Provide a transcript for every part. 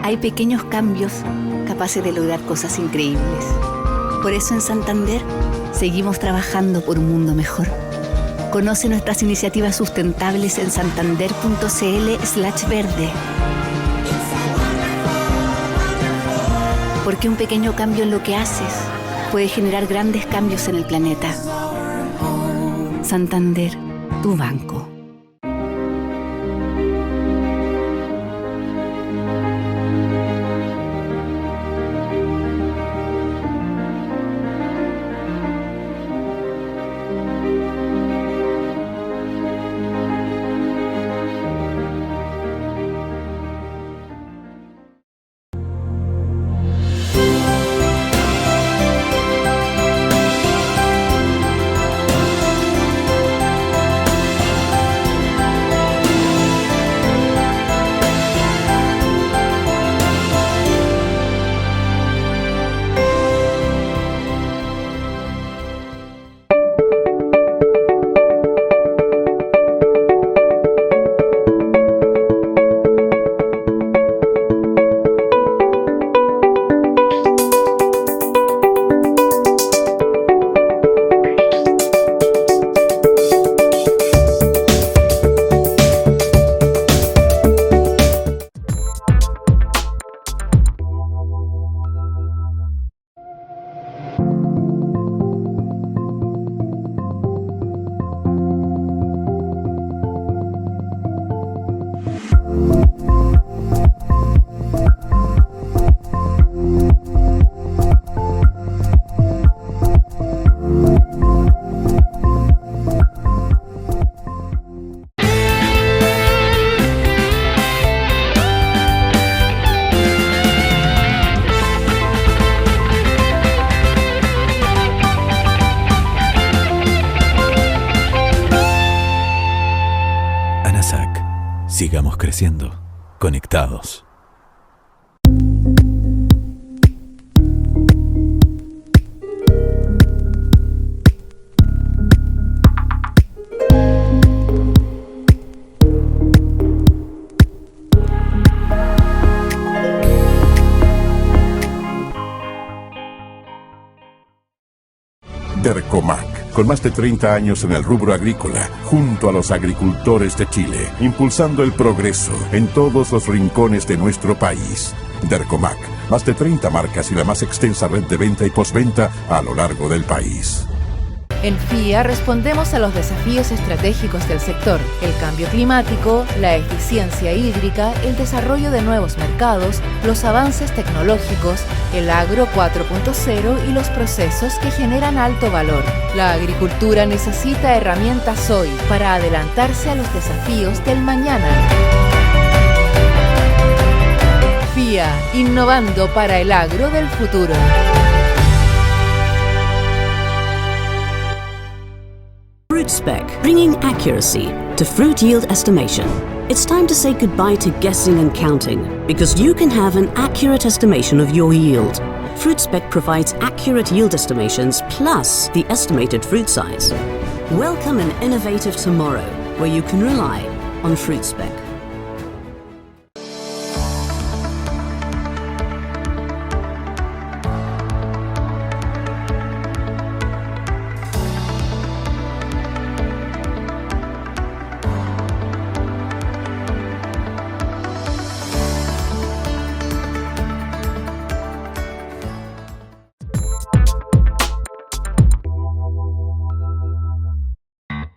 hay pequeños cambios capaces de lograr cosas increíbles. Por eso en Santander seguimos trabajando por un mundo mejor. Conoce nuestras iniciativas sustentables en santander.cl/verde. Porque un pequeño cambio en lo que haces puede generar grandes cambios en el planeta. Santander, tu banco. Sigamos creciendo, conectados. Dercomac, con más de 30 años en el rubro agrícola, junto a los agricultores de Chile, impulsando el progreso en todos los rincones de nuestro país. Dercomac, más de 30 marcas y la más extensa red de venta y postventa a lo largo del país. En FIA respondemos a los desafíos estratégicos del sector: el cambio climático, la eficiencia hídrica, el desarrollo de nuevos mercados, los avances tecnológicos, el agro 4.0 y los procesos que generan alto valor. La agricultura necesita herramientas hoy para adelantarse a los desafíos del mañana. FIA, innovando para el agro del futuro. FruitSpec, bringing accuracy to fruit yield estimation. It's time to say goodbye to guessing and counting, because you can have an accurate estimation of your yield. FruitSpec provides accurate yield estimations plus the estimated fruit size. Welcome an innovative tomorrow where you can rely on FruitSpec.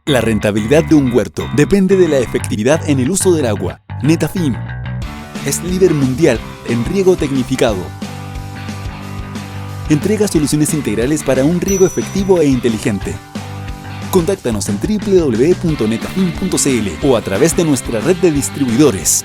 La rentabilidad de un huerto depende de la efectividad en el uso del agua. Netafim es líder mundial en riego tecnificado. Entrega soluciones integrales para un riego efectivo e inteligente. Contáctanos en www.netafim.cl o a través de nuestra red de distribuidores.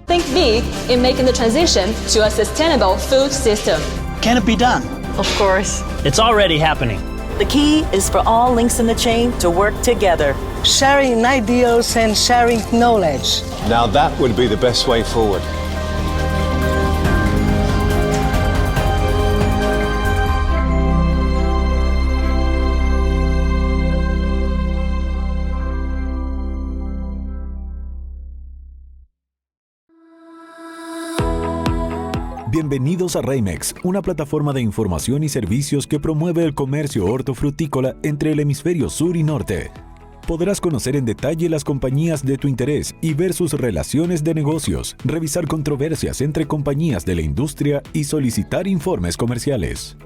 Think big in making the transition to a sustainable food system. Can it be done? Of course. It's already happening. The key is for all links in the chain to work together. Sharing ideas and sharing knowledge. Now that would be the best way forward. Bienvenidos a Reimex, una plataforma de información y servicios que promueve el comercio hortofrutícola entre el hemisferio sur y norte. Podrás conocer en detalle las compañías de tu interés y ver sus relaciones de negocios, revisar controversias entre compañías de la industria y solicitar informes comerciales.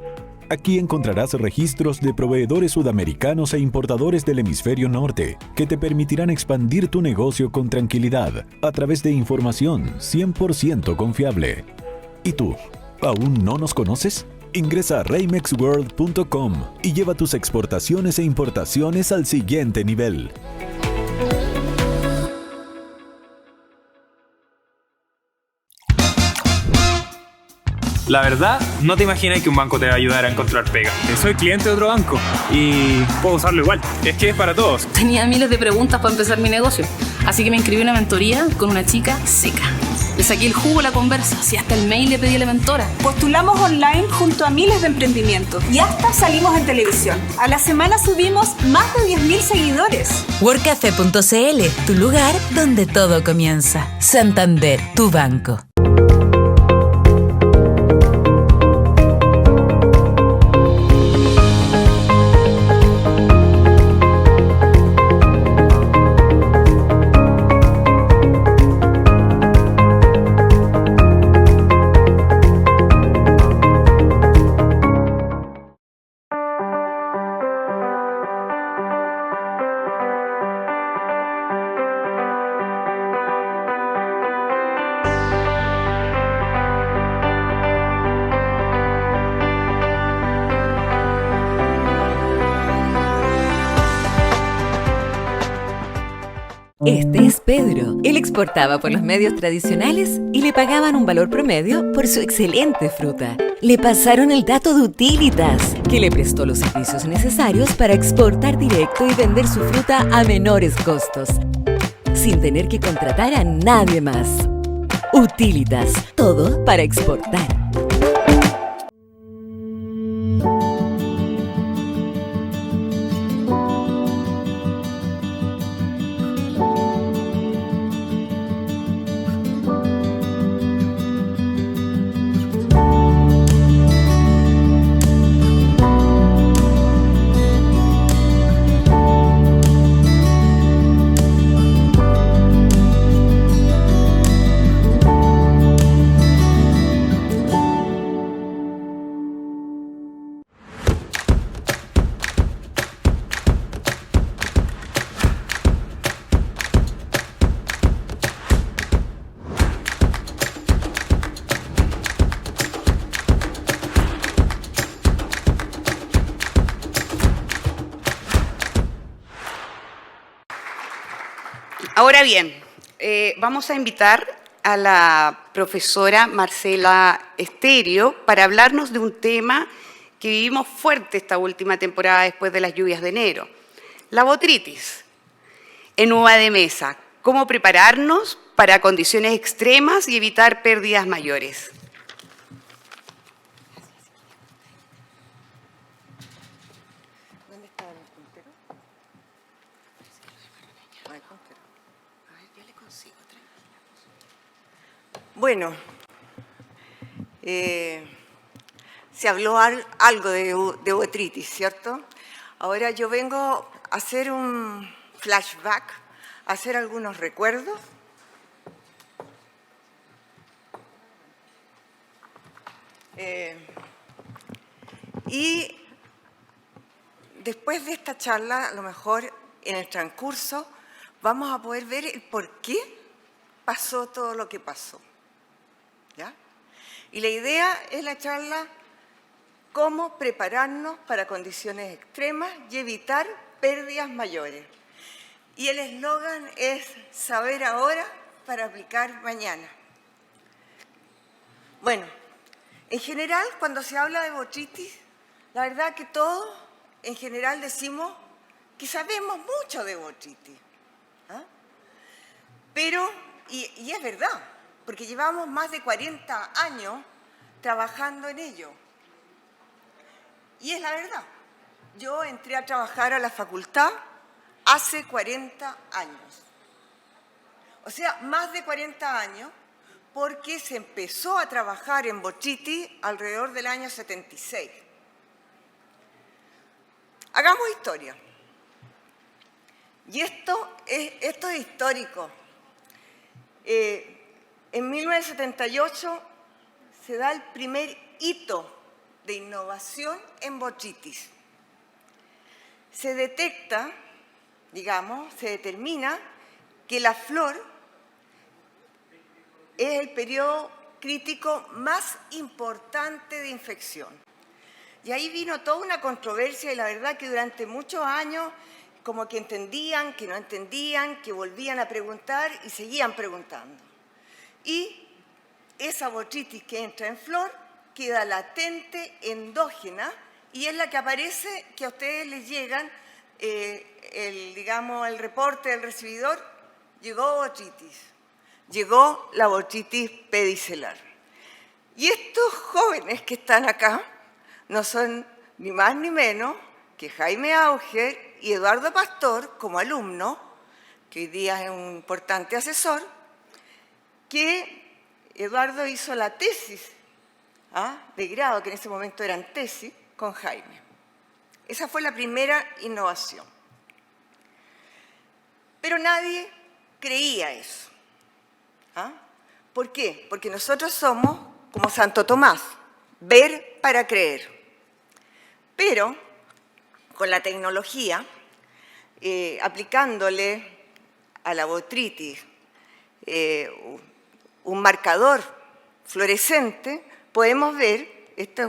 Aquí encontrarás registros de proveedores sudamericanos e importadores del hemisferio norte que te permitirán expandir tu negocio con tranquilidad a través de información 100% confiable. ¿Y tú? ¿Aún no nos conoces? Ingresa a reimexworld.com y lleva tus exportaciones e importaciones al siguiente nivel. La verdad, no te imaginas que un banco te va a ayudar a encontrar pega. Soy cliente de otro banco y puedo usarlo igual. Es que es para todos. Tenía miles de preguntas para empezar mi negocio, así que me inscribí en una mentoría con una chica seca. Le saqué el jugo a la conversa, si hasta el mail le pedí a la mentora. Postulamos online junto a miles de emprendimientos y hasta salimos en televisión. A la semana subimos más de 10.000 seguidores. Workcafe.cl, tu lugar donde todo comienza. Santander, tu banco. Este es Pedro. Él exportaba por los medios tradicionales y le pagaban un valor promedio por su excelente fruta. Le pasaron el dato de Utilitas, que le prestó los servicios necesarios para exportar directo y vender su fruta a menores costos, sin tener que contratar a nadie más. Utilitas, todo para exportar. Ahora bien, vamos a invitar a la profesora Marcela Esterio para hablarnos de un tema que vivimos fuerte esta última temporada después de las lluvias de enero, la botritis en uva de mesa. ¿Cómo prepararnos para condiciones extremas y evitar pérdidas mayores? Bueno, se habló algo de botritis, ¿cierto? Ahora yo vengo a hacer un flashback, a hacer algunos recuerdos. Y después de esta charla, a lo mejor en el transcurso, vamos a poder ver el por qué pasó todo lo que pasó. ¿Ya? Y la idea es la charla cómo prepararnos para condiciones extremas y evitar pérdidas mayores. Y el eslogan es saber ahora para aplicar mañana. Bueno, en general cuando se habla de botritis, la verdad que todos en general decimos que sabemos mucho de botrytis. Pero, y es verdad, porque llevamos más de 40 años trabajando en ello. Y es la verdad. Yo entré a trabajar a la facultad hace 40 años. O sea, más de 40 años, porque se empezó a trabajar en botrytis alrededor del año 76. Hagamos historia. Y esto es histórico. En 1978 se da el primer hito de innovación en botrytis. Se detecta, digamos, se determina que la flor es el periodo crítico más importante de infección. Y ahí vino toda una controversia y la verdad que durante muchos años como que entendían, que no entendían, que volvían a preguntar y seguían preguntando. Y esa botrytis que entra en flor queda latente, endógena, y es la que aparece, que a ustedes les llegan, el reporte del recibidor, llegó botrytis, llegó la botrytis pedicelar. Y estos jóvenes que están acá no son ni más ni menos que Jaime Auger y Eduardo Pastor, como alumno, que hoy día es un importante asesor, que Eduardo hizo la tesis de grado, que en ese momento eran tesis, con Jaime. Esa fue la primera innovación. Pero nadie creía eso. ¿Por qué? Porque nosotros somos como Santo Tomás, ver para creer. Pero con la tecnología, aplicándole a la botrytis un marcador fluorescente, podemos ver, esta es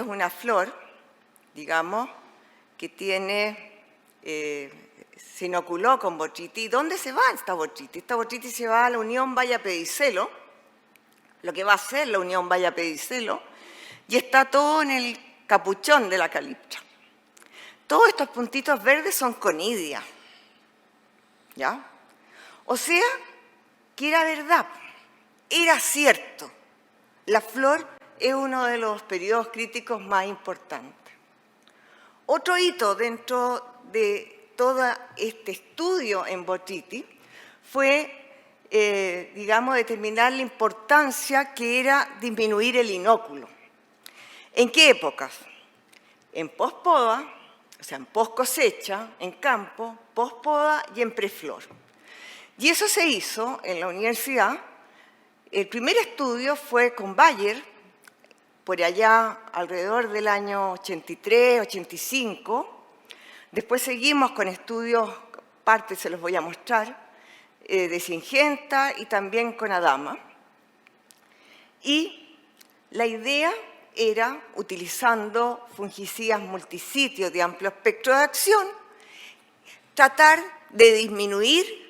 una flor, digamos, que tiene, se inoculó con botrytis. ¿Dónde se va esta botrytis? Esta botrytis se va a la unión Valla-Pedicelo, lo que va a ser la unión Valla-Pedicelo, y está todo en el capuchón de la caliptra. Todos estos puntitos verdes son conidia, ¿ya? O sea, que era verdad, era cierto. La flor es uno de los periodos críticos más importantes. Otro hito dentro de todo este estudio en botrytis fue, digamos, determinar la importancia que era disminuir el inóculo. ¿En qué épocas? En pospoda, o sea, en poscosecha, en campo, pospoda y en preflor. Y eso se hizo en la universidad. El primer estudio fue con Bayer, por allá alrededor del año 83, 85. Después seguimos con estudios, parte se los voy a mostrar, de Syngenta y también con Adama. Y la idea era, utilizando fungicidas multisitios de amplio espectro de acción, tratar de disminuir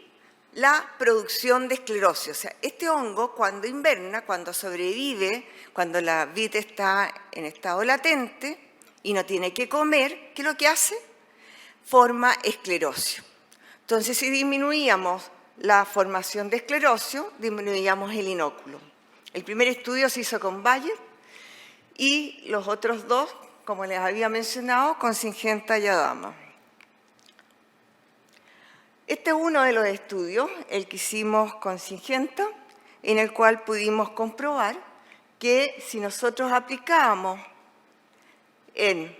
la producción de esclerosis. O sea, este hongo cuando inverna, cuando sobrevive, cuando la vid está en estado latente y no tiene que comer, ¿qué es lo que hace? Forma esclerosis. Entonces, si disminuíamos la formación de esclerosis, disminuíamos el inóculo. El primer estudio se hizo con Bayer y los otros dos, como les había mencionado, con Syngenta y Adama. Este es uno de los estudios, el que hicimos con Syngenta, en el cual pudimos comprobar que si nosotros aplicábamos en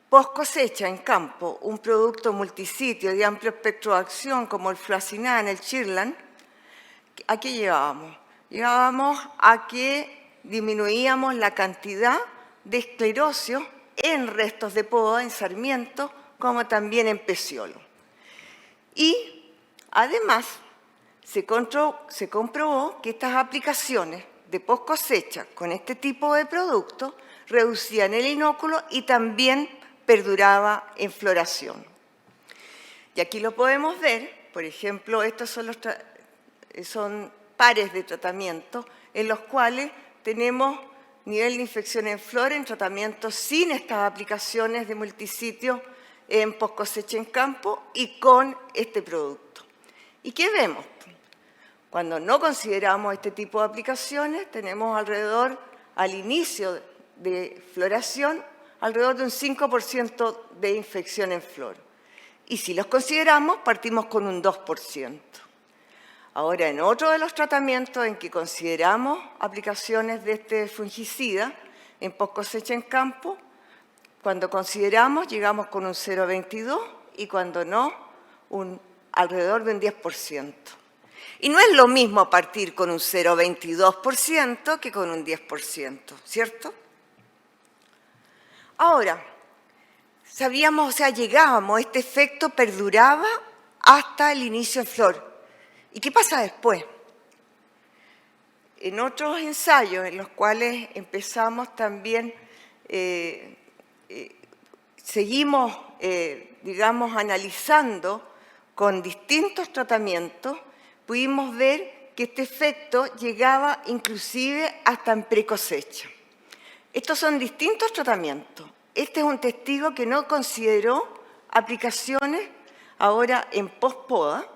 post cosecha en campo un producto multisitio de amplio espectro de acción como el fluacinán, el Chirlan, ¿a qué llevábamos? Llevábamos a que disminuíamos la cantidad de esclerosis en restos de poda, en sarmiento, como también en peciolo. Y además se comprobó que estas aplicaciones de post cosecha con este tipo de productos reducían el inóculo y también perduraba en floración. Y aquí lo podemos ver, por ejemplo, estos son pares de tratamiento en los cuales tenemos nivel de infección en flor en tratamientos sin estas aplicaciones de multisitio en post cosecha en campo y con este producto. ¿Y qué vemos? Cuando no consideramos este tipo de aplicaciones, tenemos alrededor, al inicio de floración, alrededor de un 5% de infección en flor. Y si los consideramos, partimos con un 2%. Ahora, en otro de los tratamientos en que consideramos aplicaciones de este fungicida, en post cosecha en campo, cuando consideramos, llegamos con un 0,22 y cuando no, alrededor de un 10%. Y no es lo mismo partir con un 0,22% que con un 10%, ¿cierto? Ahora, llegábamos, este efecto perduraba hasta el inicio en flor. ¿Y qué pasa después? En otros ensayos en los cuales empezamos también, seguimos, analizando con distintos tratamientos, pudimos ver que este efecto llegaba inclusive hasta en precosecha. Estos son distintos tratamientos. Este es un testigo que no consideró aplicaciones ahora en post-poda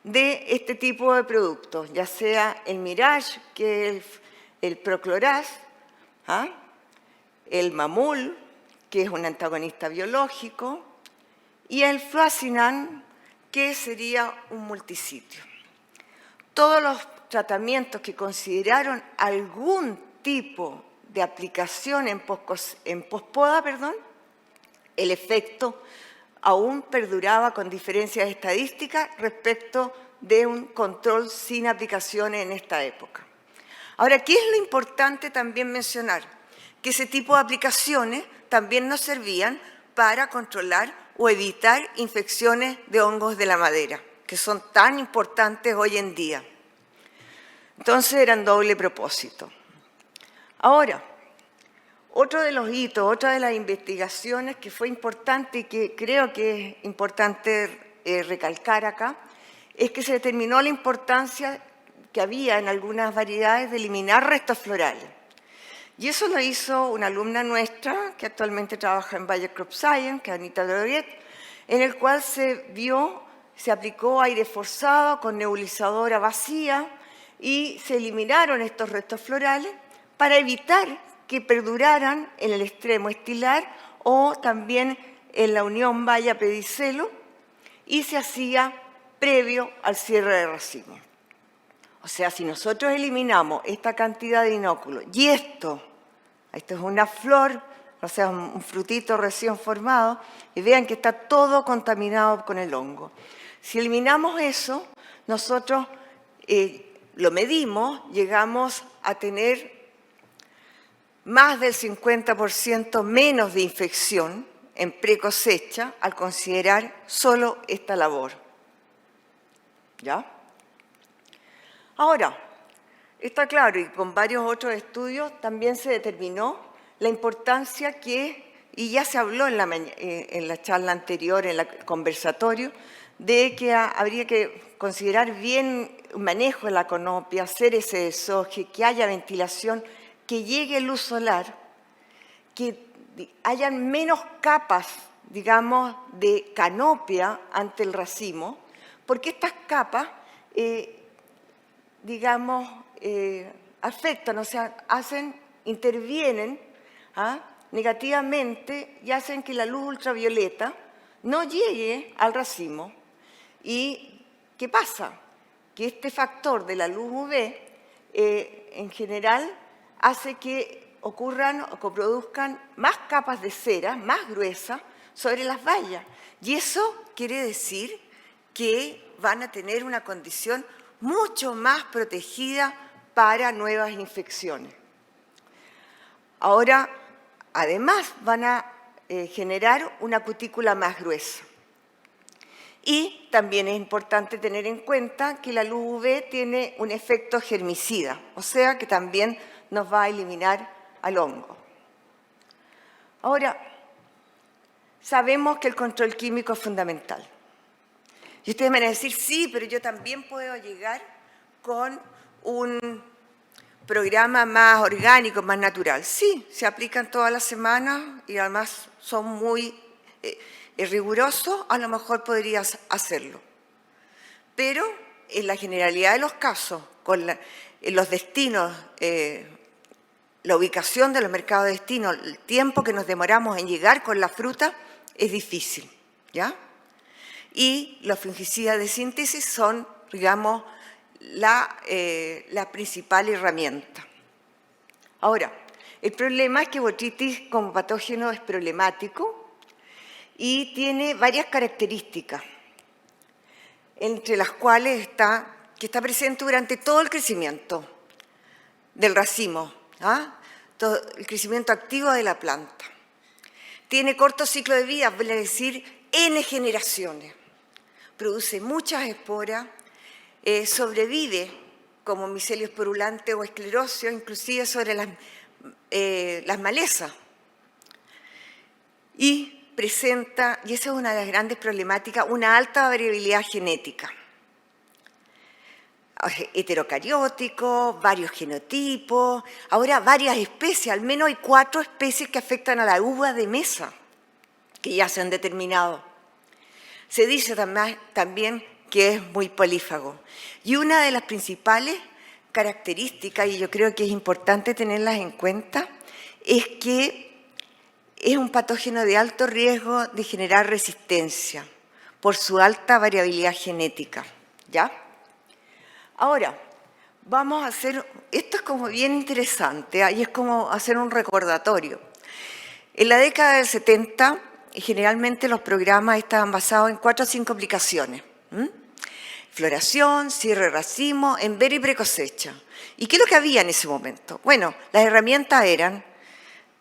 de este tipo de productos, ya sea el Mirage, que es el Procloraz, el Mamul, que es un antagonista biológico, y el Fluacinan, que sería un multisitio. Todos los tratamientos que consideraron algún tipo de aplicación en post-poda, el efecto aún perduraba con diferencias estadísticas respecto de un control sin aplicaciones en esta época. Ahora, ¿qué es lo importante también mencionar? Que ese tipo de aplicaciones también nos servían para controlar o evitar infecciones de hongos de la madera, que son tan importantes hoy en día. Entonces eran doble propósito. Ahora, otro de los hitos, otra de las investigaciones que fue importante y que creo que es importante recalcar acá, es que se determinó la importancia que había en algunas variedades de eliminar restos florales. Y eso lo hizo una alumna nuestra, que actualmente trabaja en Bayer Crop Science, que es Anita Droguet, en el cual se aplicó aire forzado con nebulizadora vacía y se eliminaron estos restos florales para evitar que perduraran en el extremo estilar o también en la unión valla-pedicelo, y se hacía previo al cierre de racimo. O sea, si nosotros eliminamos esta cantidad de inóculos y esto es una flor, o sea, un frutito recién formado, y vean que está todo contaminado con el hongo. Si eliminamos eso, nosotros lo medimos, llegamos a tener más del 50% menos de infección en precosecha al considerar solo esta labor. ¿Ya? Ahora, está claro, y con varios otros estudios también se determinó la importancia y ya se habló en la charla anterior, en el conversatorio, de que habría que considerar bien el manejo de la conopia, hacer ese desoje, que haya ventilación, que llegue luz solar, que hayan menos capas, digamos, de canopia ante el racimo, porque estas capas, afectan, o sea, intervienen negativamente y hacen que la luz ultravioleta no llegue al racimo. ¿Y qué pasa? Que este factor de la luz UV, en general, hace que ocurran o que produzcan más capas de cera, más gruesas, sobre las bayas. Y eso quiere decir que van a tener una condición mucho más protegida para nuevas infecciones. Ahora, además, van a generar una cutícula más gruesa. Y también es importante tener en cuenta que la luz UV tiene un efecto germicida, o sea que también nos va a eliminar al hongo. Ahora, sabemos que el control químico es fundamental. Y ustedes me van a decir, sí, pero yo también puedo llegar con programa más orgánico, más natural. Sí, se aplican todas las semanas y además son muy rigurosos, a lo mejor podrías hacerlo. Pero en la generalidad de los casos, en los destinos, la ubicación de los mercados de destino, el tiempo que nos demoramos en llegar con la fruta es difícil, ¿ya? Y los fungicidas de síntesis son, digamos, la principal herramienta. Ahora, el problema es que botrytis como patógeno es problemático y tiene varias características, entre las cuales está presente durante todo el crecimiento del racimo, todo el crecimiento activo de la planta. Tiene corto ciclo de vida, vale decir, N generaciones. Produce muchas esporas, sobrevive como micelio esporulante o esclerosio, inclusive sobre las malezas. Y presenta, y esa es una de las grandes problemáticas, una alta variabilidad genética. Heterocariótico, varios genotipos, ahora varias especies, al menos hay 4 especies que afectan a la uva de mesa, que ya se han determinado. Se dice también que es muy polífago. Y una de las principales características, y yo creo que es importante tenerlas en cuenta, es que es un patógeno de alto riesgo de generar resistencia por su alta variabilidad genética, ¿ya? Ahora, vamos a hacer, esto es como bien interesante, y es como hacer un recordatorio. En la década del 70, generalmente los programas estaban basados en 4 o 5 aplicaciones. Floración, cierre de racimo, enver y precosecha. ¿Y qué es lo que había en ese momento? Bueno, las herramientas eran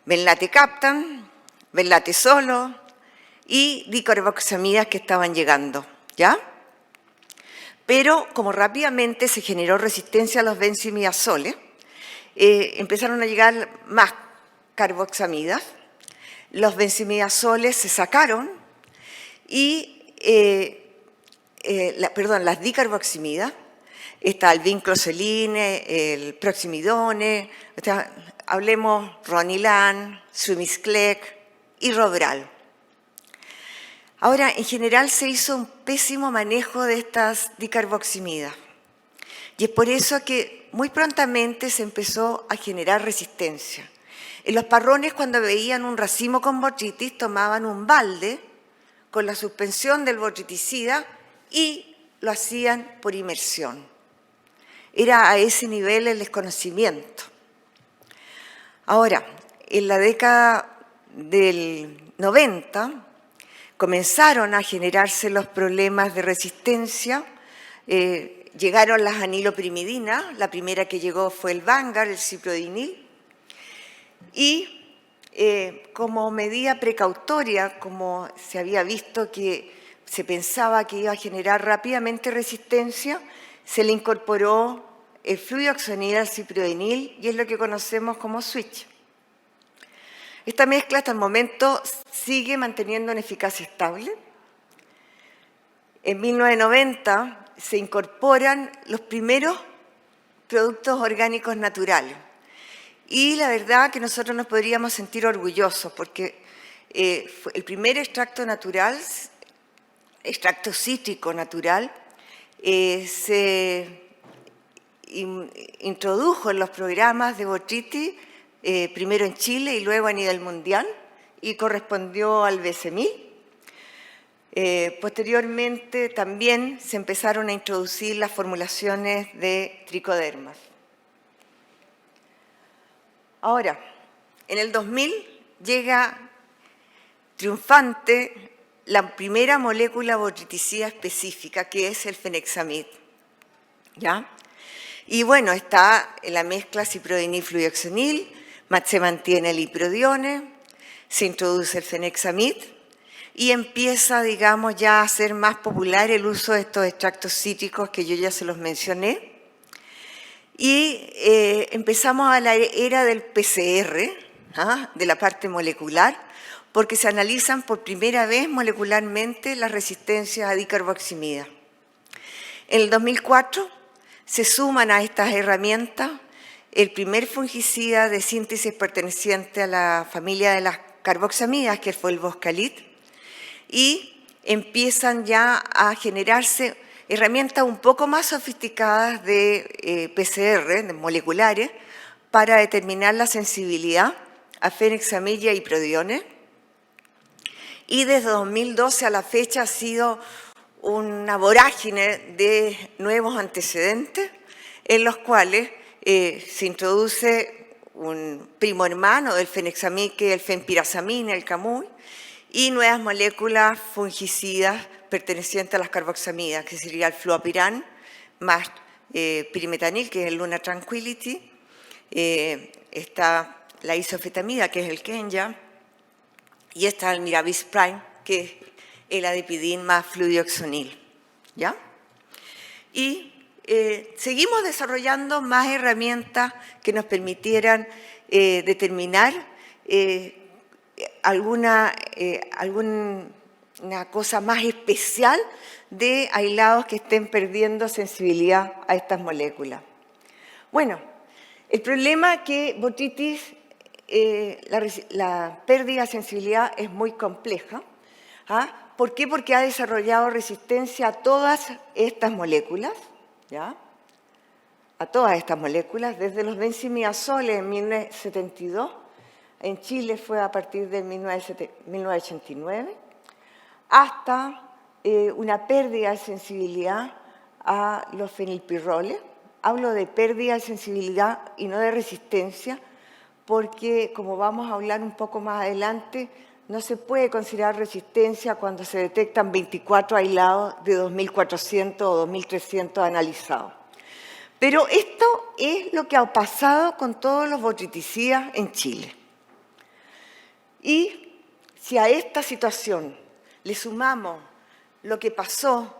benlate captan, benlate solo y dicarboxamidas que estaban llegando, ¿ya? Pero como rápidamente se generó resistencia a los benzimidazoles, empezaron a llegar más carboxamidas, los benzimidazoles se sacaron y, las dicarboximidas, está el vincloceline, el proximidone, hablemos Ronilan, Sumisclec y Robral. Ahora, en general se hizo un pésimo manejo de estas dicarboximidas y es por eso que muy prontamente se empezó a generar resistencia. En los parrones, cuando veían un racimo con botrytis, tomaban un balde con la suspensión del botryticida y lo hacían por inmersión. Era a ese nivel el desconocimiento. Ahora, en la década del 90, comenzaron a generarse los problemas de resistencia, llegaron las anilopirimidinas, la primera que llegó fue el Vanguard, el ciprodinil, y como medida precautoria, como se había visto que se pensaba que iba a generar rápidamente resistencia, se le incorporó el fluioxonil al ciprodinil y es lo que conocemos como switch. Esta mezcla hasta el momento sigue manteniendo una eficacia estable. En 1990 se incorporan los primeros productos orgánicos naturales. Y la verdad que nosotros nos podríamos sentir orgullosos porque el primer extracto natural, extracto cítrico natural, se introdujo en los programas de botrytis, primero en Chile y luego a nivel mundial, y correspondió al BCMI. Posteriormente también se empezaron a introducir las formulaciones de tricodermas. Ahora, en el 2000 llega triunfante la primera molécula botryticida específica, que es el fenexamid, ¿ya? Y bueno, está en la mezcla ciprodinil-fluioxonil, se mantiene el iprodione, se introduce el fenexamid y empieza, digamos, ya a ser más popular el uso de estos extractos cítricos que yo ya se los mencioné. Y empezamos a la era del PCR, de la parte molecular, porque se analizan por primera vez molecularmente las resistencias a dicarboximida. En el 2004 se suman a estas herramientas el primer fungicida de síntesis perteneciente a la familia de las carboxamidas, que fue el Boscalit, y empiezan ya a generarse herramientas un poco más sofisticadas de PCR, de moleculares, para determinar la sensibilidad a fenexamilla y prodiones. Y desde 2012 a la fecha ha sido una vorágine de nuevos antecedentes en los cuales se introduce un primo hermano del fenexamid, que es el fenpirasamina, el camuy, y nuevas moléculas fungicidas pertenecientes a las carboxamidas, que sería el fluopiran más pirimetanil, que es el Luna Tranquility, está la isofetamida, que es el Kenya, y está el Miravis Prime, que es el adipidin más fluidioxonil, ¿ya? Y seguimos desarrollando más herramientas que nos permitieran determinar alguna cosa más especial de aislados que estén perdiendo sensibilidad a estas moléculas. Bueno, el problema es que botrytis, la pérdida de sensibilidad es muy compleja. ¿Ah? ¿Por qué? Porque ha desarrollado resistencia a todas estas moléculas, ¿ya? A todas estas moléculas, desde los benzimidazoles en 1972, en Chile fue a partir de 1989, hasta una pérdida de sensibilidad a los fenilpirroles. Hablo de pérdida de sensibilidad y no de resistencia, porque, como vamos a hablar un poco más adelante, no se puede considerar resistencia cuando se detectan 24 aislados de 2.400 o 2.300 analizados. Pero esto es lo que ha pasado con todos los botryticidas en Chile. Y si a esta situación le sumamos lo que pasó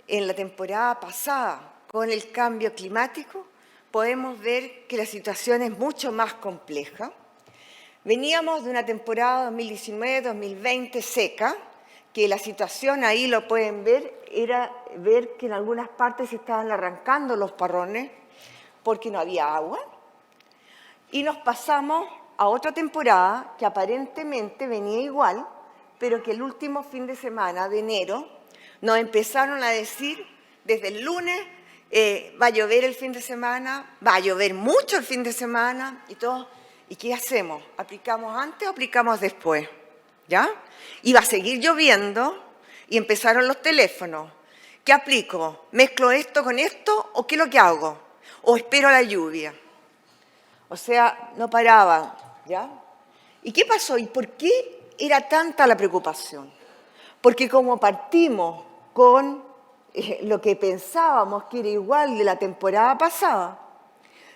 en la temporada pasada con el cambio climático, podemos ver que la situación es mucho más compleja. Veníamos de una temporada 2019-2020 seca, que la situación, ahí lo pueden ver, era ver que en algunas partes se estaban arrancando los parrones porque no había agua. Y nos pasamos a otra temporada que aparentemente venía igual, pero que el último fin de semana de enero nos empezaron a decir desde el lunes va a llover el fin de semana, va a llover mucho el fin de semana y todo. ¿Y qué hacemos? ¿Aplicamos antes o aplicamos después? ¿Ya? Y va a seguir lloviendo y empezaron los teléfonos. ¿Qué aplico? ¿Mezclo esto con esto o qué es lo que hago? ¿O espero la lluvia? O sea, no paraban, ¿ya? ¿Y qué pasó? ¿Y por qué era tanta la preocupación? Porque como partimos con lo que pensábamos que era igual de la temporada pasada,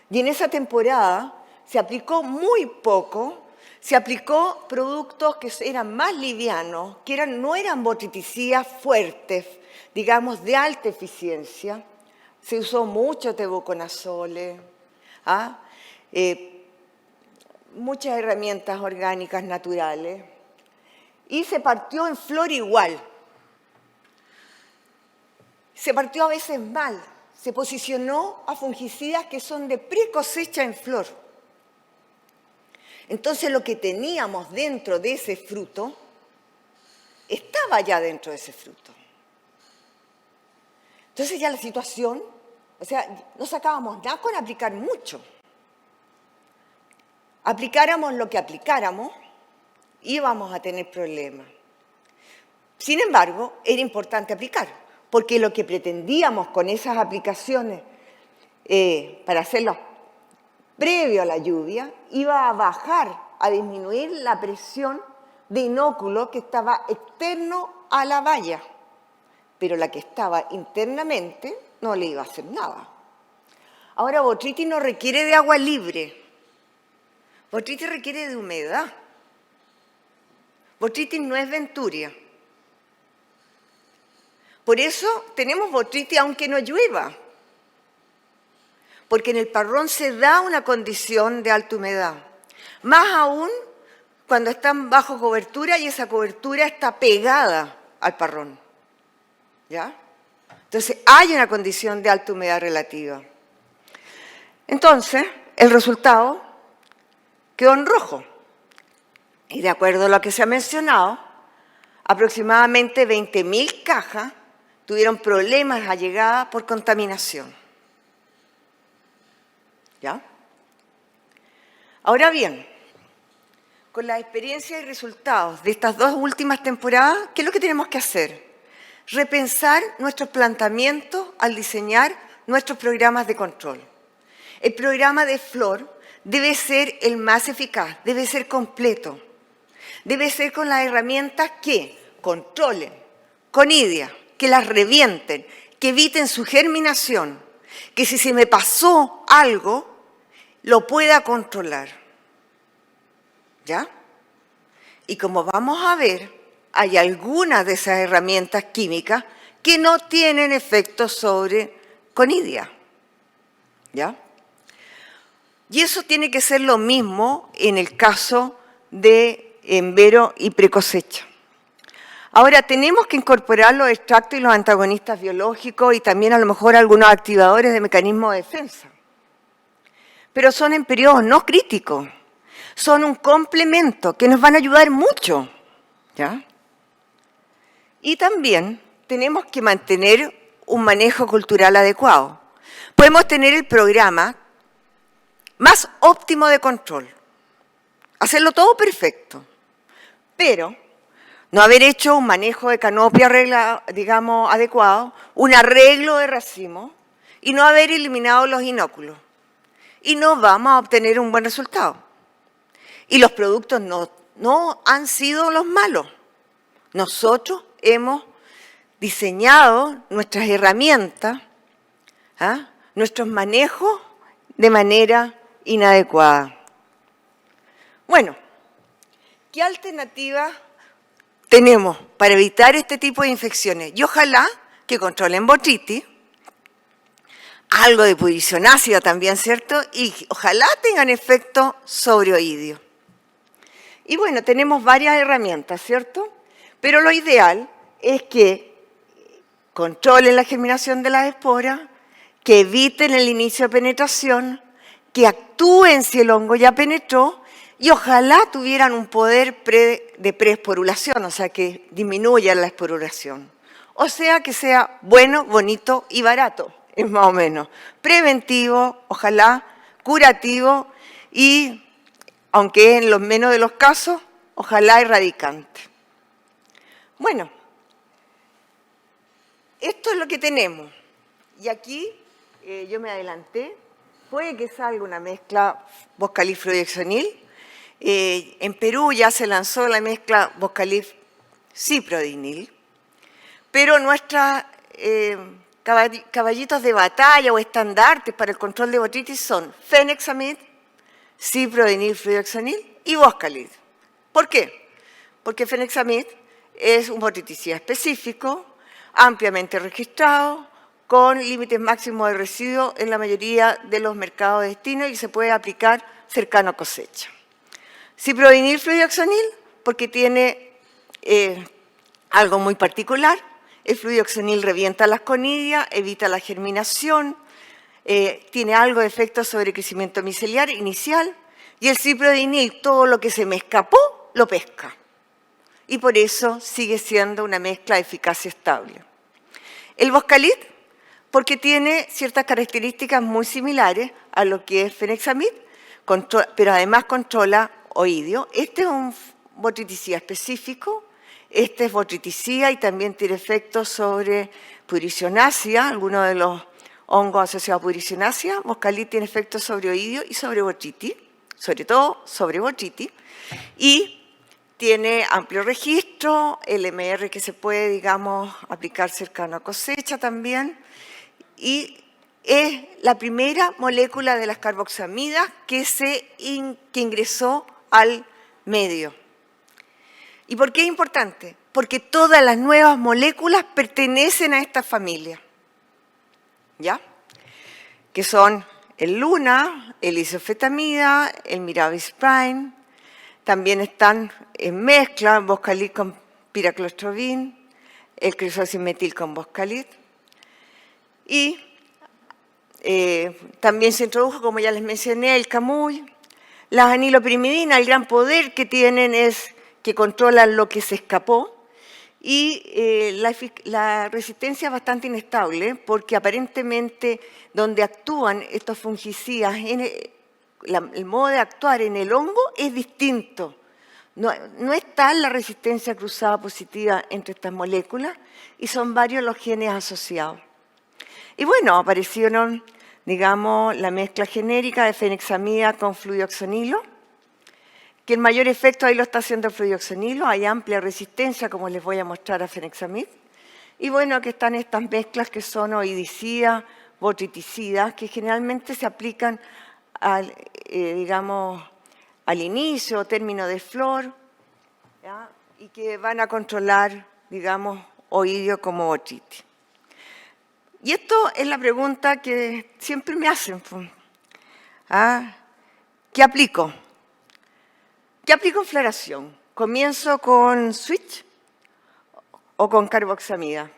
y en esa temporada se aplicó muy poco, se aplicó productos que eran más livianos, que no eran botryticidas fuertes, digamos, de alta eficiencia. Se usó mucho tebuconazole, muchas herramientas orgánicas naturales, y se partió en flor igual. Se partió a veces mal, se posicionó a fungicidas que son de precosecha en flor. Entonces lo que teníamos dentro de ese fruto, estaba ya dentro de ese fruto. Entonces ya la situación, o sea, no sacábamos nada con aplicar mucho. Aplicáramos lo que aplicáramos, íbamos a tener problemas. Sin embargo, era importante aplicar, porque lo que pretendíamos con esas aplicaciones para hacerlo previo a la lluvia, iba a bajar, a disminuir la presión de inóculo que estaba externo a la valla, pero la que estaba internamente no le iba a hacer nada. Ahora, botrytis no requiere de agua libre, botrytis requiere de humedad. Botrytis no es Venturia. Por eso tenemos botrytis aunque no llueva, porque en el parrón se da una condición de alta humedad, más aún cuando están bajo cobertura y esa cobertura está pegada al parrón, ¿ya? Entonces hay una condición de alta humedad relativa. Entonces, el resultado quedó en rojo. Y de acuerdo a lo que se ha mencionado, aproximadamente 20.000 cajas tuvieron problemas a llegada por contaminación. ¿Ya? Ahora bien, con la experiencia y resultados de estas 2 últimas temporadas, ¿qué es lo que tenemos que hacer? Repensar nuestros planteamientos al diseñar nuestros programas de control. El programa de FLOR debe ser el más eficaz, debe ser completo, debe ser con las herramientas que controlen, conidia, que las revienten, que eviten su germinación, que si se me pasó algo, lo pueda controlar. ¿Ya? Y como vamos a ver, hay algunas de esas herramientas químicas que no tienen efecto sobre conidia. ¿Ya? Y eso tiene que ser lo mismo en el caso de envero y precosecha. Ahora, tenemos que incorporar los extractos y los antagonistas biológicos y también a lo mejor algunos activadores de mecanismo de defensa. Pero son en periodos no críticos. Son un complemento que nos van a ayudar mucho. ¿Ya? Y también tenemos que mantener un manejo cultural adecuado. Podemos tener el programa más óptimo de control, hacerlo todo perfecto, pero no haber hecho un manejo de canopia adecuado, un arreglo de racimo y no haber eliminado los inóculos. Y no vamos a obtener un buen resultado. Y los productos no han sido los malos. Nosotros hemos diseñado nuestras herramientas, nuestros manejos de manera inadecuada. Bueno, ¿qué alternativa tenemos para evitar este tipo de infecciones? Y ojalá que controlen botritis, algo de pudrición ácida también, ¿cierto? Y ojalá tengan efecto sobre oidio. Y bueno, tenemos varias herramientas, ¿cierto? Pero lo ideal es que controlen la germinación de las esporas, que eviten el inicio de penetración, que actúen si el hongo ya penetró y ojalá tuvieran un poder de preesporulación, o sea, que disminuya la esporulación. O sea, que sea bueno, bonito y barato, es más o menos. Preventivo, ojalá, curativo y, aunque en los menos de los casos, ojalá erradicante. Bueno, esto es lo que tenemos. Y aquí yo me adelanté. Puede que salga una mezcla Boscalid-fluoxetil. En Perú ya se lanzó la mezcla Boscalid-ciprodinil. Pero nuestros caballitos de batalla o estandartes para el control de botritis son Fenexamid, ciprodinil-fluoxetil y Boscalid. ¿Por qué? Porque Fenexamid es un botriticida específico, ampliamente registrado, con límites máximos de residuos en la mayoría de los mercados de destino y se puede aplicar cercano a cosecha. Ciprodinil-fluoxetil, porque tiene algo muy particular. El fluoxetil revienta las conidias, evita la germinación, tiene algo de efecto sobre el crecimiento miceliar inicial y el ciprodinil, todo lo que se me escapó, lo pesca. Y por eso sigue siendo una mezcla de eficacia estable. El Boscalid, porque tiene ciertas características muy similares a lo que es Fenexamid, pero además controla oidio. Este es un botriticida específico, este es botriticida y también tiene efectos sobre pudricionácea, algunos de los hongos asociados a pudricionácea. Boscalid tiene efectos sobre oidio y sobre botritis, sobre todo sobre botritis, y tiene amplio registro, el MR que se puede, digamos, aplicar cercano a cosecha también, y es la primera molécula de las carboxamidas que ingresó al medio. ¿Y por qué es importante? Porque todas las nuevas moléculas pertenecen a esta familia, ¿ya? Que son el Luna, el isofetamida, el Miraviprine, también están en mezcla Boscalid con piraclostrobin, el crisocimetil con Boscalid, y también se introdujo, como ya les mencioné, el camuy. Las anilopirimidinas, el gran poder que tienen es que controlan lo que se escapó, y la resistencia es bastante inestable porque aparentemente donde actúan estos fungicidas, el modo de actuar en el hongo es distinto. No es tal la resistencia cruzada positiva entre estas moléculas y son varios los genes asociados. Y bueno, aparecieron, digamos, la mezcla genérica de fenexamida con fluoxonilo, que el mayor efecto ahí lo está haciendo el fluoxonilo, hay amplia resistencia, como les voy a mostrar a fenexamid. Y bueno, que están estas mezclas que son oidicidas, botriticidas, que generalmente se aplican al, digamos, al inicio o término de flor, ¿ya? Y que van a controlar, digamos, oidio como botritis. Y esto es la pregunta que siempre me hacen. ¿Qué aplico? ¿Qué aplico en floración? ¿Comienzo con switch o con carboxamida?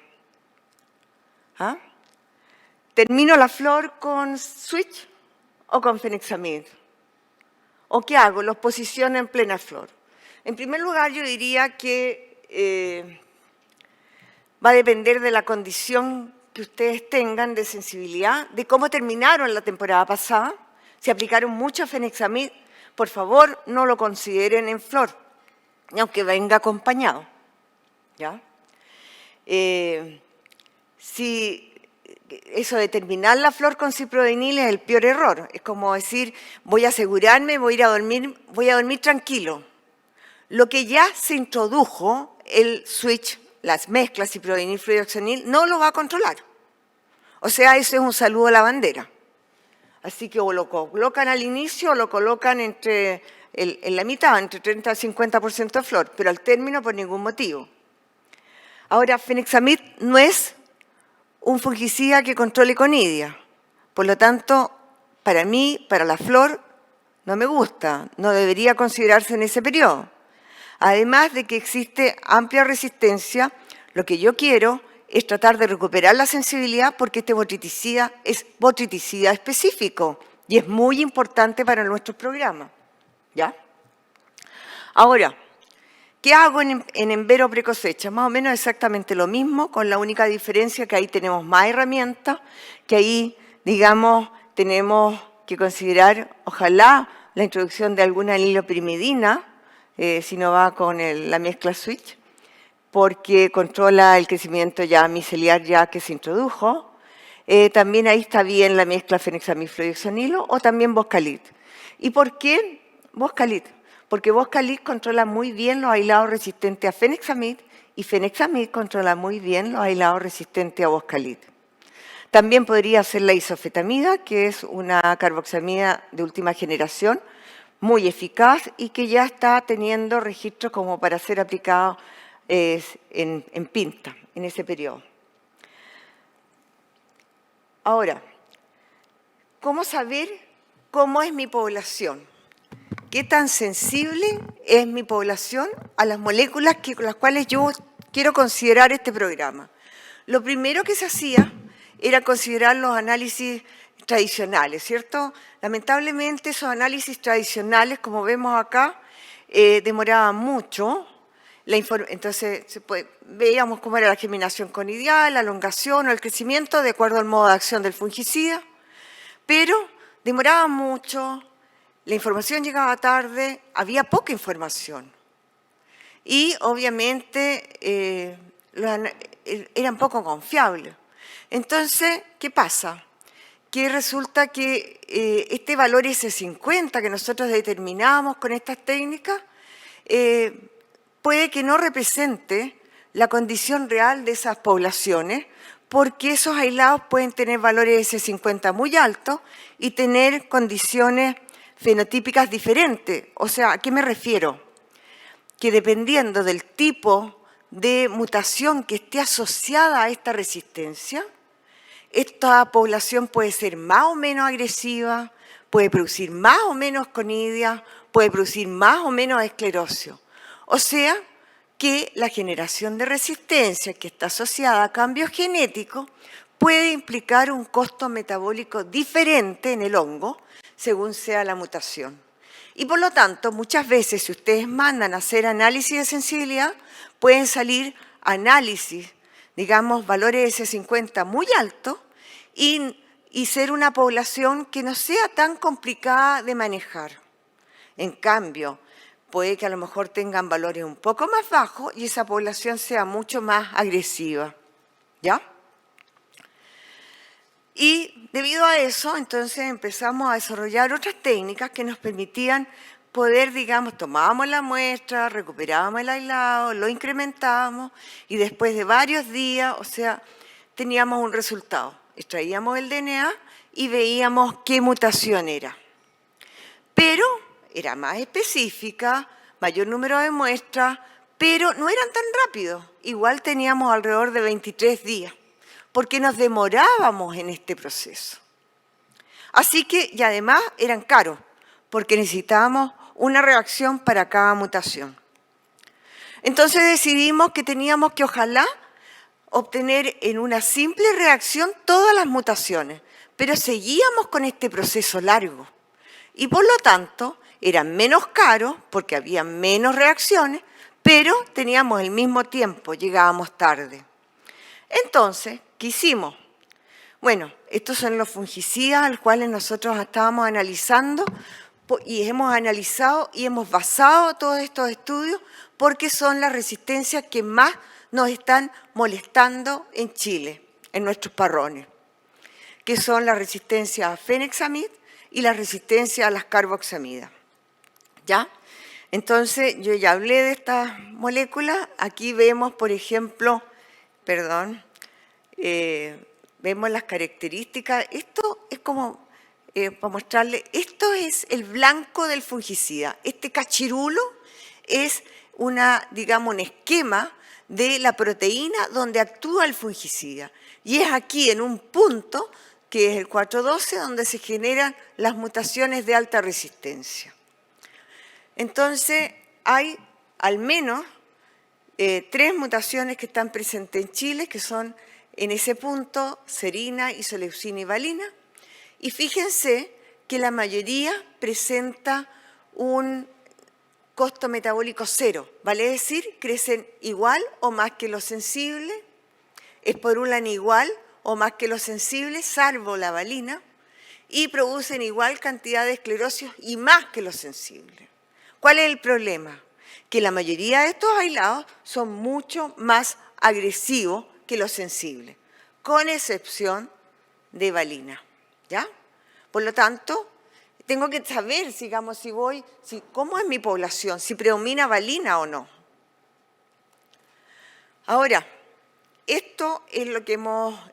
¿Termino la flor con switch o con fenexamid? ¿O qué hago? ¿Los posiciono en plena flor? En primer lugar, yo diría que va a depender de la condición que ustedes tengan de sensibilidad, de cómo terminaron la temporada pasada. Si aplicaron mucho fenexamid, por favor, no lo consideren en flor, aunque venga acompañado. ¿Ya? Si eso de terminar la flor con ciprodinil es el peor error. Es como decir, voy a asegurarme, voy a dormir tranquilo. Lo que ya se introdujo, el switch, las mezclas ciprodinil, fluoxonil, no lo va a controlar. O sea, eso es un saludo a la bandera. Así que o lo colocan al inicio o lo colocan en la mitad, entre 30 y 50% de flor, pero al término por ningún motivo. Ahora, fenexamid no es un fungicida que controle conidia. Por lo tanto, para mí, para la flor, no me gusta, no debería considerarse en ese periodo. Además de que existe amplia resistencia, lo que yo quiero es tratar de recuperar la sensibilidad porque este botriticida es botriticida específico y es muy importante para nuestros programas. ¿Ya? Ahora, ¿qué hago en envero precosecha? Más o menos exactamente lo mismo, con la única diferencia que ahí tenemos más herramientas, que ahí, digamos, tenemos que considerar, ojalá, la introducción de alguna aniloprimidina, si no va con la mezcla switch, porque controla el crecimiento ya miceliar ya que se introdujo. También ahí está bien la mezcla fenexamid fluoxonilo o también boscalit. ¿Y por qué boscalit? Porque boscalit controla muy bien los aislados resistentes a fenexamid y fenexamid controla muy bien los aislados resistentes a boscalit. También podría ser la isofetamida, que es una carboxamida de última generación, muy eficaz y que ya está teniendo registros como para ser aplicado en pinta, en ese periodo. Ahora, ¿cómo saber cómo es mi población? ¿Qué tan sensible es mi población a las moléculas con las cuales yo quiero considerar este programa? Lo primero que se hacía era considerar los análisis tradicionales, ¿cierto? Lamentablemente esos análisis tradicionales, como vemos acá, demoraban mucho. Entonces veíamos cómo era la germinación conidial, la elongación o el crecimiento de acuerdo al modo de acción del fungicida, pero demoraban mucho, la información llegaba tarde, había poca información y obviamente eran poco confiables. Entonces, ¿qué pasa? Que resulta que este valor S50 que nosotros determinamos con estas técnicas puede que no represente la condición real de esas poblaciones, porque esos aislados pueden tener valores S50 muy altos y tener condiciones fenotípicas diferentes. O sea, ¿a qué me refiero? Que dependiendo del tipo de mutación que esté asociada a esta resistencia, esta población puede ser más o menos agresiva, puede producir más o menos conidia, puede producir más o menos esclerosis. O sea, que la generación de resistencia que está asociada a cambios genéticos puede implicar un costo metabólico diferente en el hongo según sea la mutación. Y por lo tanto, muchas veces si ustedes mandan a hacer análisis de sensibilidad, pueden salir análisis, digamos, valores S50 muy altos y ser una población que no sea tan complicada de manejar. En cambio, puede que a lo mejor tengan valores un poco más bajos y esa población sea mucho más agresiva. ¿Ya? Y debido a eso, entonces empezamos a desarrollar otras técnicas que nos permitían poder, digamos, tomábamos la muestra, recuperábamos el aislado, lo incrementábamos y después de varios días, o sea, teníamos un resultado. Extraíamos el DNA y veíamos qué mutación era. Pero era más específica, mayor número de muestras, pero no eran tan rápidos. Igual teníamos alrededor de 23 días, porque nos demorábamos en este proceso. Así que, y además eran caros, porque necesitábamos una reacción para cada mutación. Entonces decidimos que teníamos que, ojalá, obtener en una simple reacción todas las mutaciones, pero seguíamos con este proceso largo. Y por lo tanto, eran menos caros, porque había menos reacciones, pero teníamos el mismo tiempo, llegábamos tarde. Entonces, ¿qué hicimos? Bueno, estos son los fungicidas a los cuales nosotros estábamos analizando y hemos analizado y hemos basado todos estos estudios porque son las resistencias que más nos están molestando en Chile, en nuestros parrones, que son la resistencia a fenexamid y la resistencia a las carboxamidas. ¿Ya? Entonces, yo ya hablé de estas moléculas. Aquí vemos, por ejemplo, vemos las características. Esto es como, para mostrarle, esto es el blanco del fungicida. Este cachirulo es digamos, un esquema de la proteína donde actúa el fungicida. Y es aquí, en un punto, que es el 412, donde se generan las mutaciones de alta resistencia. Entonces, hay al menos 3 mutaciones que están presentes en Chile, que son en ese punto serina, isoleucina y valina. Y fíjense que la mayoría presenta un costo metabólico 0, vale decir, crecen igual o más que los sensibles, esporulan igual o más que los sensibles, salvo la valina, y producen igual cantidad de esclerosis y más que los sensibles. ¿Cuál es el problema? Que la mayoría de estos aislados son mucho más agresivos que los sensibles, con excepción de valina. ¿Ya? Por lo tanto, tengo que saber, digamos, cómo es mi población, si predomina valina o no. Ahora, esto es lo que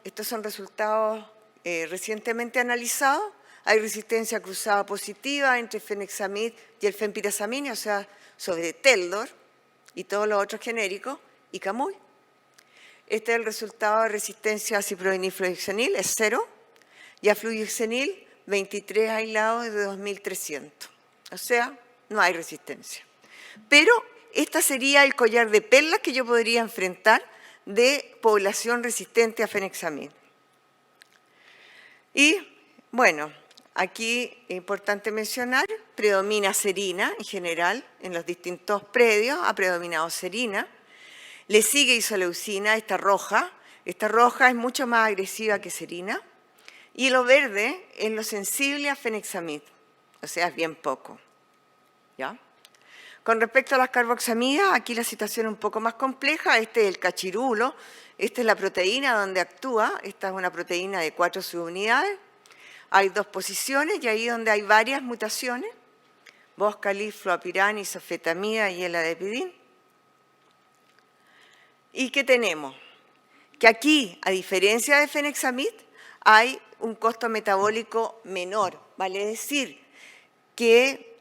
estos son resultados recientemente analizados. Hay resistencia cruzada positiva entre fenexamid y el fenpirasamine, o sea, sobre Teldor y todos los otros genéricos, y Camuy. Este es el resultado de resistencia a ciprobenilfluoxenil, es 0, y a fluoxenil, 23 aislados de 2.300. O sea, no hay resistencia. Pero este sería el collar de perlas que yo podría enfrentar de población resistente a fenexamid. Y, bueno, aquí es importante mencionar, predomina serina en general, en los distintos predios ha predominado serina. Le sigue isoleucina, esta roja es mucho más agresiva que serina. Y lo verde es lo sensible a fenexamid, o sea, es bien poco. ¿Ya? Con respecto a las carboxamidas, aquí la situación es un poco más compleja. Este es el cachirulo, esta es la proteína donde actúa, esta es una proteína de 4 subunidades. Hay 2 posiciones y ahí donde hay varias mutaciones, boscalid, fluopiran, isofetamida y el adepidin. ¿Y qué tenemos? Que aquí, a diferencia de fenexamid, hay un costo metabólico menor, vale decir que,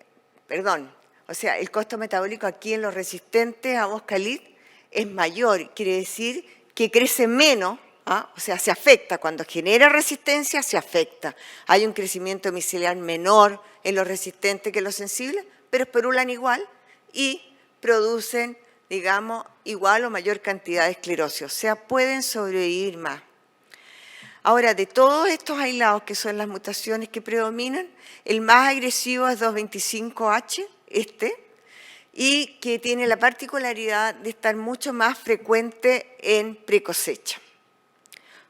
el costo metabólico aquí en los resistentes a boscalid es mayor, quiere decir que crece menos, o sea, se afecta, cuando genera resistencia se afecta. Hay un crecimiento micelial menor en los resistentes que en los sensibles, pero esporulan igual y producen, digamos, igual o mayor cantidad de esclerosis, o sea, pueden sobrevivir más. Ahora, de todos estos aislados, que son las mutaciones que predominan, el más agresivo es 225H, y que tiene la particularidad de estar mucho más frecuente en precosecha.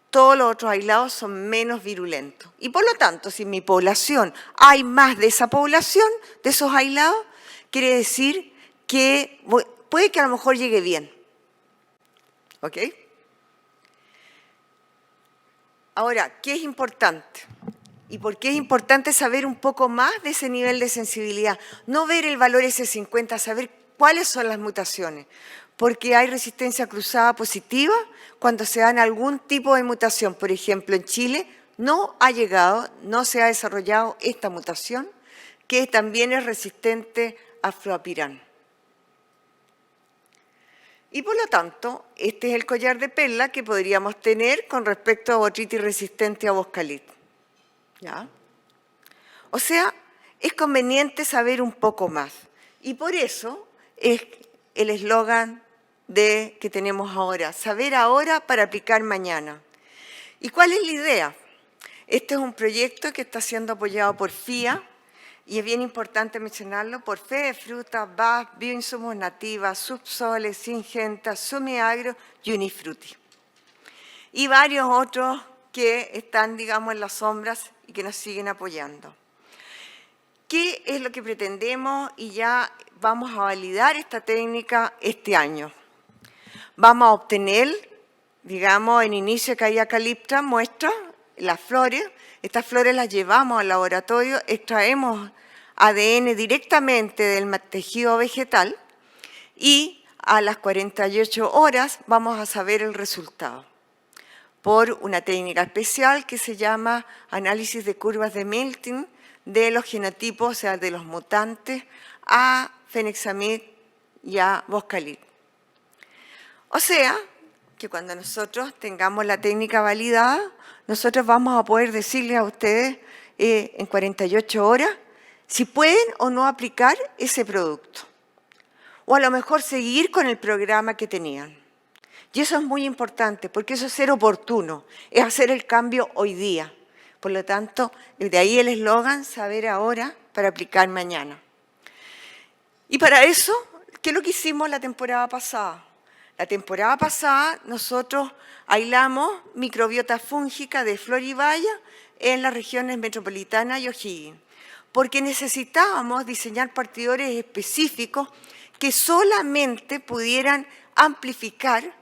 Todos los otros aislados son menos virulentos. Y por lo tanto, si en mi población hay más de esa población, de esos aislados, quiere decir que puede que a lo mejor llegue bien. ¿Ok? Ahora, ¿qué es importante? ¿Y por qué es importante saber un poco más de ese nivel de sensibilidad? No ver el valor S50, saber cuáles son las mutaciones. Porque hay resistencia cruzada positiva cuando se dan algún tipo de mutación. Por ejemplo, en Chile no se ha desarrollado esta mutación, que también es resistente a fluapirán. Y por lo tanto, este es el collar de perla que podríamos tener con respecto a botritis resistente a boscalit. ¿Ya? O sea, es conveniente saber un poco más. Y por eso es el eslogan que tenemos ahora, saber ahora para aplicar mañana. ¿Y cuál es la idea? Este es un proyecto que está siendo apoyado por FIA, y es bien importante mencionarlo, por Fedefruta, BASF, Bioinsumos Nativa, Subsole, Syngenta, Sumiagro y Unifruti. Y varios otros que están, digamos, en las sombras y que nos siguen apoyando. ¿Qué es lo que pretendemos? Y ya vamos a validar esta técnica este año. Vamos a obtener, digamos, en inicio de caída caliptra, muestras, las flores. Estas flores las llevamos al laboratorio, extraemos ADN directamente del tejido vegetal y a las 48 horas vamos a saber el resultado por una técnica especial que se llama análisis de curvas de Melting de los genotipos, o sea, de los mutantes, a fenexamid y a boscalit. O sea, que cuando nosotros tengamos la técnica validada, nosotros vamos a poder decirles a ustedes en 48 horas si pueden o no aplicar ese producto. O a lo mejor seguir con el programa que tenían. Y eso es muy importante, porque eso es ser oportuno, es hacer el cambio hoy día. Por lo tanto, de ahí el eslogan, saber ahora para aplicar mañana. Y para eso, ¿qué es lo que hicimos la temporada pasada? La temporada pasada nosotros aislamos microbiota fúngica de flor y valla en las regiones metropolitana y O'Higgins, porque necesitábamos diseñar partidores específicos que solamente pudieran amplificar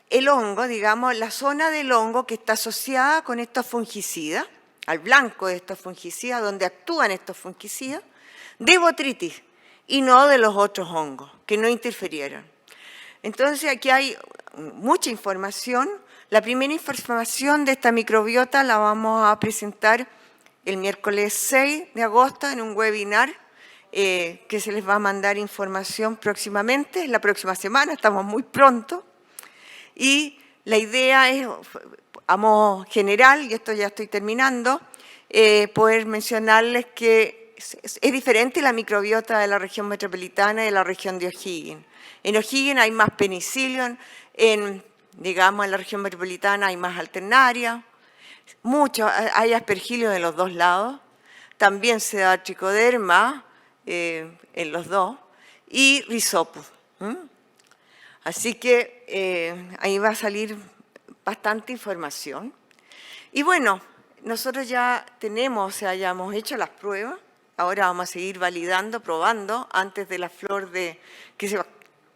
el hongo, digamos, la zona del hongo que está asociada con estos fungicidas, al blanco de estos fungicidas, donde actúan estos fungicidas, de botritis y no de los otros hongos, que no interfirieran. Entonces aquí hay mucha información. La primera información de esta microbiota la vamos a presentar el miércoles 6 de agosto en un webinar que se les va a mandar información próximamente, la próxima semana, estamos muy pronto. Y la idea es, a modo general, y esto ya estoy terminando, poder mencionarles que es diferente la microbiota de la región metropolitana y de la región de O'Higgins. En O'Higgins hay más penicillium, digamos, en la región metropolitana hay más alternaria, hay aspergillus de los dos lados, también se da tricoderma en los dos, y rhizopus. Así que ahí va a salir bastante información. Y bueno, nosotros ya tenemos, o sea, ya hemos hecho las pruebas, ahora vamos a seguir validando, probando, antes de la flor que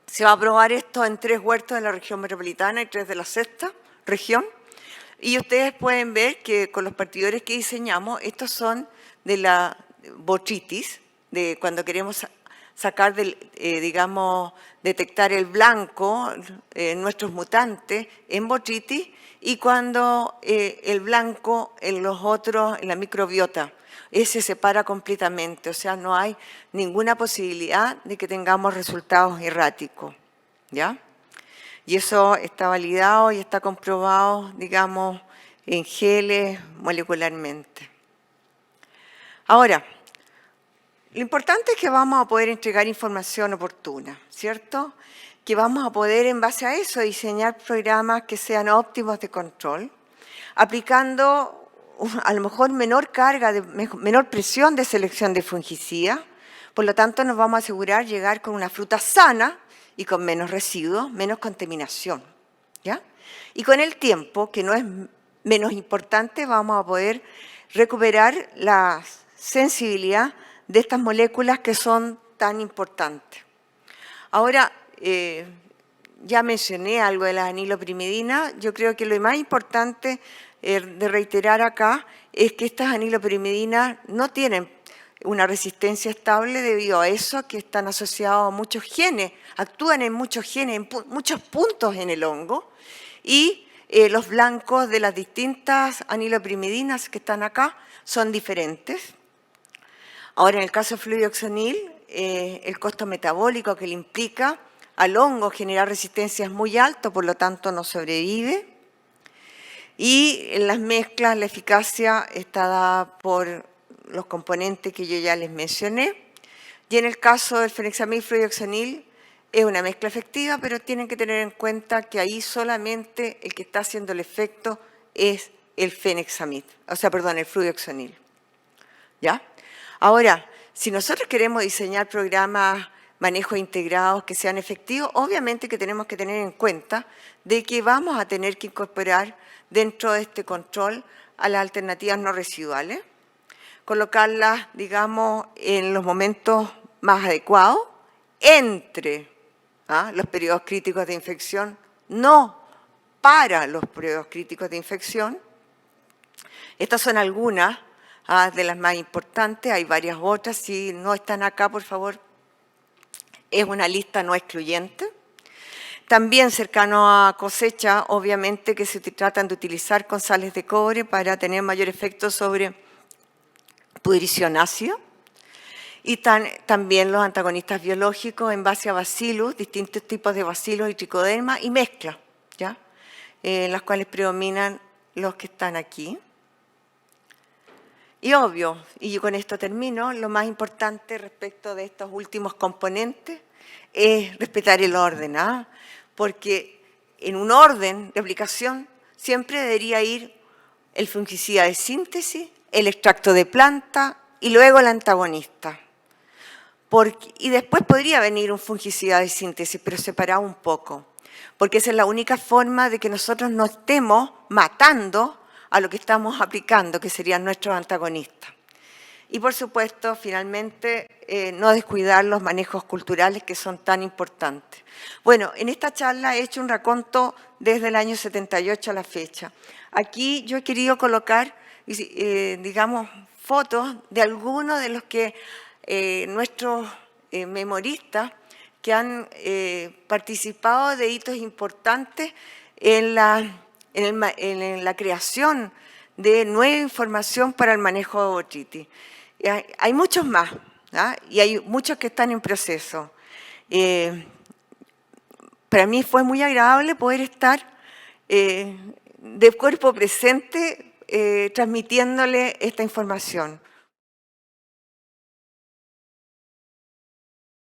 se va a probar esto en 3 huertos de la región metropolitana y 3 de la sexta región. Y ustedes pueden ver que con los partidores que diseñamos, estos son de la botritis, de cuando queremos sacar, digamos, detectar el blanco, nuestros mutantes en botritis, y cuando el blanco en los otros, en la microbiota, se separa completamente, o sea, no hay ninguna posibilidad de que tengamos resultados erráticos, ¿ya? Y eso está validado y está comprobado, digamos, en geles molecularmente. Ahora, lo importante es que vamos a poder entregar información oportuna, ¿cierto? Que vamos a poder, en base a eso, diseñar programas que sean óptimos de control. aplicando a lo mejor menor carga, menor presión de selección de fungicidas. Por lo tanto, nos vamos a asegurar llegar con una fruta sana y con menos residuos, menos contaminación, ¿ya? Y con el tiempo, que no es menos importante, vamos a poder recuperar la sensibilidad de estas moléculas que son tan importantes. Ahora, ya mencioné algo de la aniloprimidina. Yo creo que lo más importante de reiterar acá es que estas anilopirimidinas no tienen una resistencia estable debido a eso, que están asociados a muchos genes, actúan en muchos genes, en muchos puntos en el hongo, y los blancos de las distintas anilopirimidinas que están acá son diferentes. Ahora, en el caso de fludioxonil, el costo metabólico que le implica al hongo generar resistencia es muy alto, por lo tanto no sobrevive. Y en las mezclas la eficacia está dada por los componentes que yo ya les mencioné. Y en el caso del fenhexamid fludioxonil es una mezcla efectiva, pero tienen que tener en cuenta que ahí solamente el que está haciendo el efecto es el fenhexamid, el fludioxonil. ¿Ya? Ahora, si nosotros queremos diseñar programas manejos integrados que sean efectivos, obviamente que tenemos que tener en cuenta de que vamos a tener que incorporar dentro de este control a las alternativas no residuales, colocarlas, digamos, en los momentos más adecuados, entre los periodos críticos de infección, no para los periodos críticos de infección. Estas son algunas de las más importantes, hay varias otras, si no están acá, por favor, es una lista no excluyente. También cercano a cosecha, obviamente que se tratan de utilizar con sales de cobre para tener mayor efecto sobre pudrición ácida. Y también los antagonistas biológicos en base a bacillus, distintos tipos de bacillus y tricoderma y mezcla, ¿ya? En las cuales predominan los que están aquí. Y obvio, y con esto termino, lo más importante respecto de estos últimos componentes es respetar el orden, porque en un orden de aplicación siempre debería ir el fungicida de síntesis, el extracto de planta y luego el antagonista. Y después podría venir un fungicida de síntesis, pero separado un poco, porque esa es la única forma de que nosotros no estemos matando a lo que estamos aplicando, que serían nuestros antagonistas. Y por supuesto, finalmente, no descuidar los manejos culturales que son tan importantes. Bueno, en esta charla he hecho un raconto desde el año 78 a la fecha. Aquí yo he querido colocar, digamos, fotos de algunos de los que nuestros memoristas que han participado de hitos importantes en la creación de nueva información para el manejo de botrytis. Hay muchos más, y hay muchos que están en proceso. Para mí fue muy agradable poder estar de cuerpo presente transmitiéndole esta información.